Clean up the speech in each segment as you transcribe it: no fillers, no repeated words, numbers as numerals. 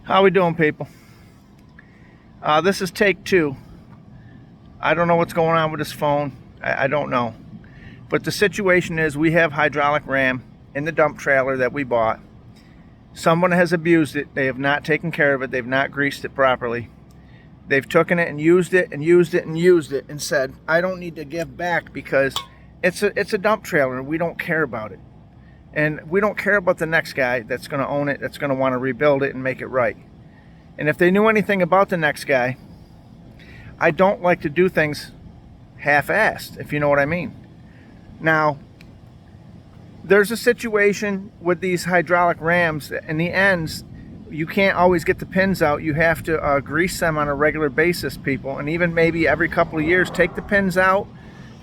How we doing, people? This is take two. I don't know what's going on with this phone. I don't know. But the situation is we have hydraulic ram in the dump trailer that we bought. Someone has abused it. They have not taken care of it. They've not greased it properly. They've taken it and used it and used it and used it and said, I don't need to give back because it's a dump trailer and we don't care about it. And we don't care about the next guy that's going to own it, that's going to want to rebuild it and make it right. And if they knew anything about the next guy, I don't like to do things half-assed, if you know what I mean. Now, there's a situation with these hydraulic rams. In the ends, you can't always get the pins out. You have to grease them on a regular basis, people. And even maybe every couple of years, take the pins out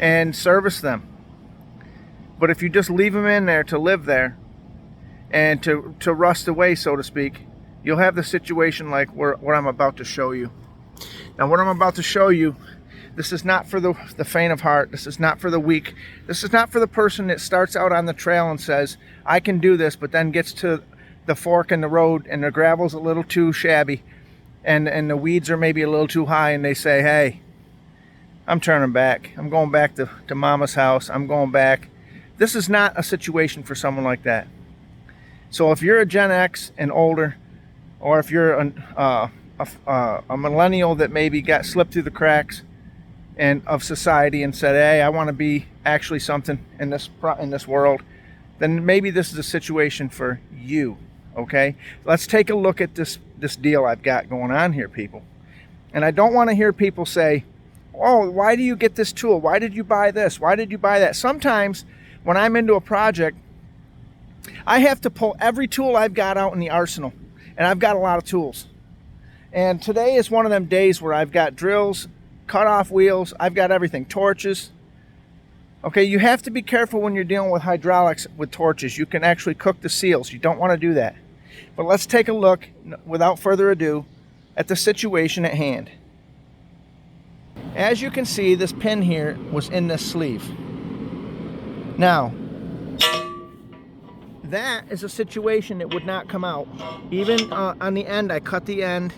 and service them. But if you just leave them in there to live there and to rust away, so to speak, you'll have the situation like what I'm about to show you. Now, what I'm about to show you, this is not for the faint of heart. This is not for the weak. This is not for the person that starts out on the trail and says, I can do this, but then gets to the fork in the road and the gravel's a little too shabby and the weeds are maybe a little too high and they say, hey, I'm turning back. I'm going back to mama's house. I'm going back. This is not a situation for someone like that. So if you're a Gen X and older, or if you're a millennial that maybe got slipped through the cracks and of society and said, hey, I want to be actually something in this world, then maybe this is a situation for you. Okay, let's take a look at this deal I've got going on here, people. And I don't want to hear people say, oh, why do you get this tool? Why did you buy this? Why did you buy that? Sometimes when I'm into a project, I have to pull every tool I've got out in the arsenal, and I've got a lot of tools. And today is one of them days where I've got drills, cut-off wheels, I've got everything, torches. Okay, you have to be careful when you're dealing with hydraulics with torches. You can actually cook the seals. You don't want to do that. But let's take a look, without further ado, at the situation at hand. As you can see, this pin here was in this sleeve. Now, that is a situation that would not come out. Even on the end, I cut the end.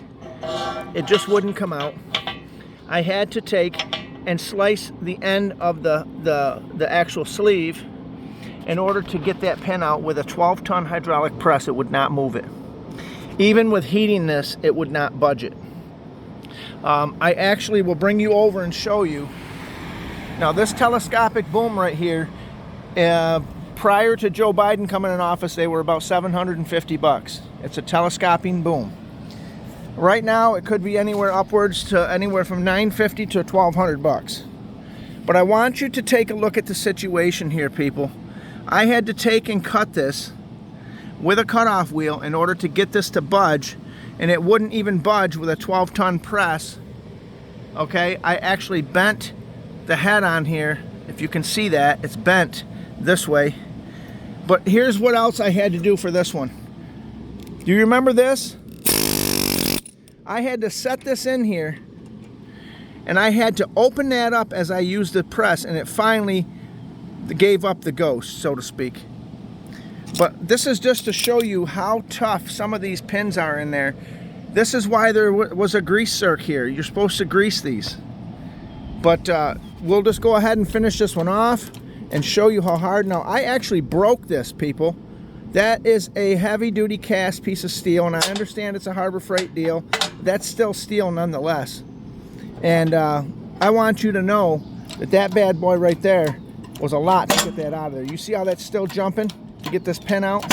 It just wouldn't come out. I had to take and slice the end of the actual sleeve in order to get that pin out. With a 12-ton hydraulic press, it would not move it. Even with heating this, it would not budge it. I actually will bring you over and show you. Now, this telescopic boom right here, prior to Joe Biden coming in office, they were about $750. It's a telescoping boom. Right now, it could be anywhere upwards to anywhere from $950 to $1,200. But I want you to take a look at the situation here, people. I had to take and cut this with a cutoff wheel in order to get this to budge, and it wouldn't even budge with a 12-ton press. Okay, I actually bent the head on here. If you can see that, it's bent this way. But here's what else I had to do for this one. Do you remember this? I had to set this in here, and I had to open that up as I used the press, and it finally gave up the ghost, so to speak. But this is just to show you how tough some of these pins are in there. This is why there was a grease circ here. You're supposed to grease these. But we'll just go ahead and finish this one off and show you how hard. Now, I actually broke this, people. That is a heavy-duty cast piece of steel, and I understand it's a Harbor Freight deal. That's still steel nonetheless. And I want you to know that that bad boy right there was a lot to get that out of there. You see how that's still jumping to get this pin out?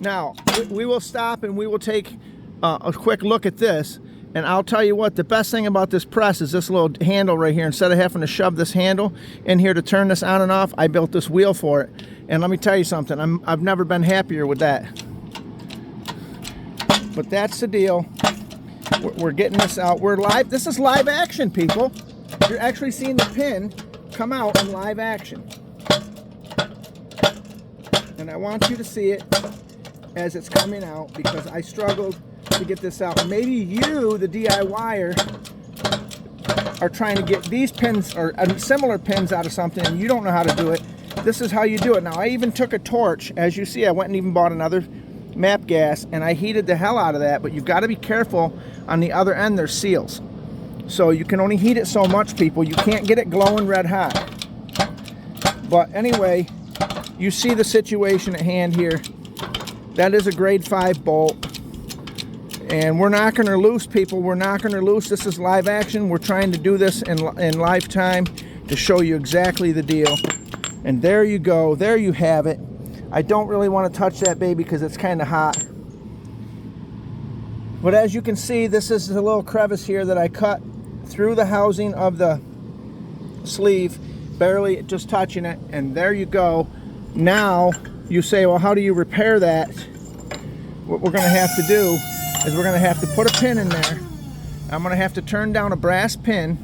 Now, we will stop and we will take a quick look at this. And I'll tell you what, the best thing about this press is this little handle right here. Instead of having to shove this handle in here to turn this on and off, I built this wheel for it. And let me tell you something, I've never been happier with that. But that's the deal. We're getting this out. We're live. This is live action, people. You're actually seeing the pin come out in live action. And I want you to see it as it's coming out, because I struggled to get this out. Maybe you, the DIYer, are trying to get these pins or similar pins out of something and you don't know how to do it. this is how you do it. Now, I even took a torch. As you see, I went and even bought another MAP gas, and I heated the hell out of that, but you've got to be careful. On the other end, there's seals. So you can only heat it so much, people. You can't get it glowing red hot. But anyway, you see the situation at hand here. That is a grade 5 bolt. And we're knocking her loose, people. We're knocking her loose. This is live action. We're trying to do this in live time to show you exactly the deal. And there you go. There you have it. I don't really want to touch that baby because it's kind of hot. But as you can see, this is the little crevice here that I cut through the housing of the sleeve, barely just touching it. And there you go. Now you say, well, how do you repair that? What we're going to have to do is we're going to have to put a pin in there. I'm going to have to turn down a brass pin,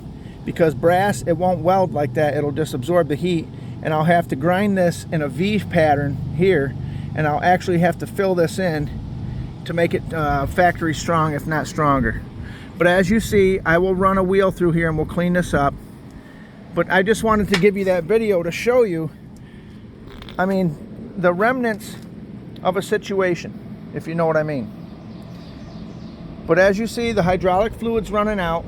because brass, it won't weld like that. It'll just absorb the heat. And I'll have to grind this in a V pattern here, and I'll actually have to fill this in to make it factory strong, if not stronger. But as you see, I will run a wheel through here and we'll clean this up. But I just wanted to give you that video to show you, I mean, the remnants of a situation, if you know what I mean. But as you see, the hydraulic fluid's running out.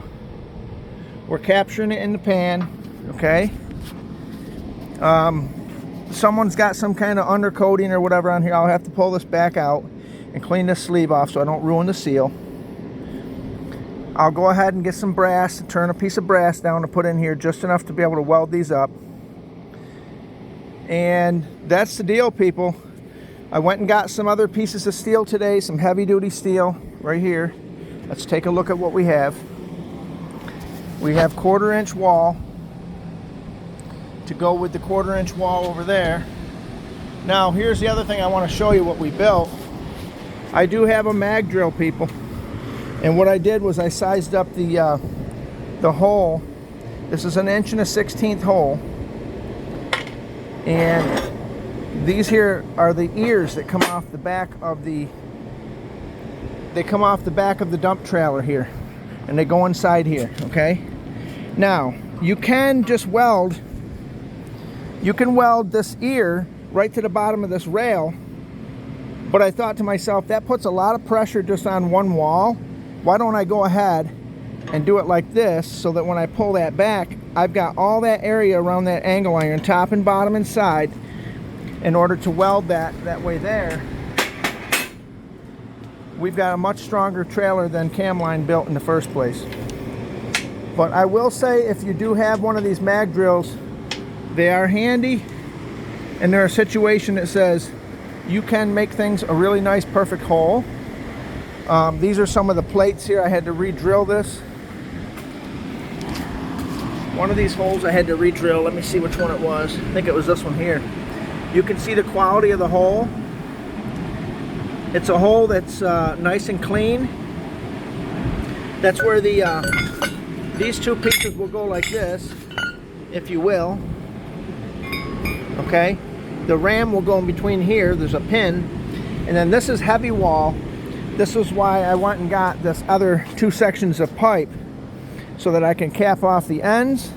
We're capturing it in the pan, okay? Someone's got some kind of undercoating or whatever on here. I'll have to pull this back out and clean this sleeve off so I don't ruin the seal. I'll go ahead and get some brass and turn a piece of brass down to put in here, just enough to be able to weld these up. And that's the deal, people. I went and got some other pieces of steel today, some heavy duty steel right here. Let's take a look at what we have. We have 1/4 inch wall to go with the 1/4 inch wall over there. Now here's the other thing I want to show you what we built. I do have a mag drill, people, and what I did was I sized up the hole. This is an 1 1/16 hole, and these here are the ears that come off the back of the dump trailer here, and they go inside here, okay? Now you can just weld this ear right to the bottom of this rail, but I thought to myself, that puts a lot of pressure just on one wall. Why don't I go ahead and do it like this, so that when I pull that back, I've got all that area around that angle iron, top and bottom and side, in order to weld that way there. We've got a much stronger trailer than Camline built in the first place. But I will say, if you do have one of these mag drills, they are handy, and they're a situation that says you can make things a really nice, perfect hole. These are some of the plates here. I had to re-drill this. One of these holes I had to re-drill. Let me see which one it was. I think it was this one here. You can see the quality of the hole. It's a hole that's nice and clean. That's where these two pieces will go like this, if you will. Okay, the ram will go in between here. There's a pin, and then this is heavy wall. This is why I went and got this other 2 sections of pipe, so that I can cap off the ends,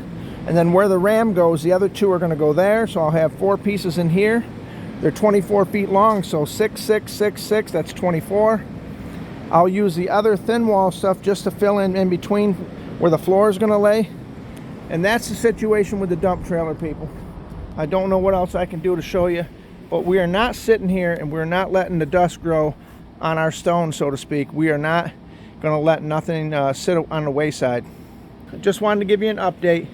and then where the ram goes, the other 2 are going to go there. So I'll have 4 pieces in here. They're 24 feet long, so 6, 6, 6, 6, that's 24. I'll use the other thin wall stuff just to fill in between where the floor is going to lay. And that's the situation with the dump trailer, people. I don't know what else I can do to show you, but we are not sitting here and we're not letting the dust grow on our stone, so to speak. We are not going to let nothing sit on the wayside. I just wanted to give you an update.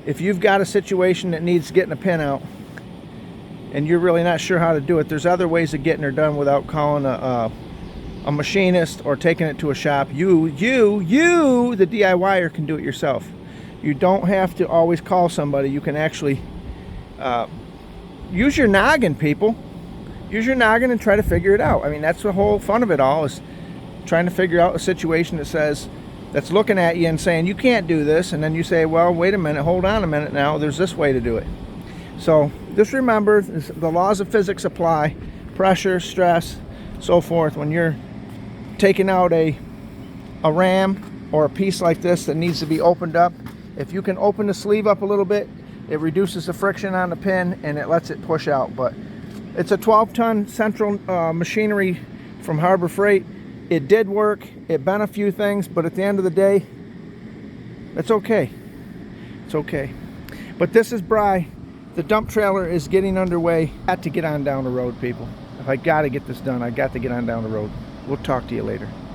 If you've got a situation that needs getting a pin out and you're really not sure how to do it, there's other ways of getting her done without calling a machinist or taking it to a shop. You, the DIYer, can do it yourself. You don't have to always call somebody. You can actually use your noggin, people. Use your noggin and try to figure it out. I mean, that's the whole fun of it all, is trying to figure out a situation that's looking at you and saying, you can't do this. And then you say, well, wait a minute, hold on a minute now. There's this way to do it. So just remember, the laws of physics apply. Pressure, stress, so forth. When you're taking out a ram or a piece like this that needs to be opened up, if you can open the sleeve up a little bit, It reduces the friction on the pin and it lets it push out. But it's a 12-ton central machinery from Harbor Freight. It did work. It bent a few things, but at the end of the day, it's okay. It's okay. But this is Bry. The dump trailer is getting underway. Got to get on down the road, people. If I got to get this done, I got to get on down the road. We'll talk to you later.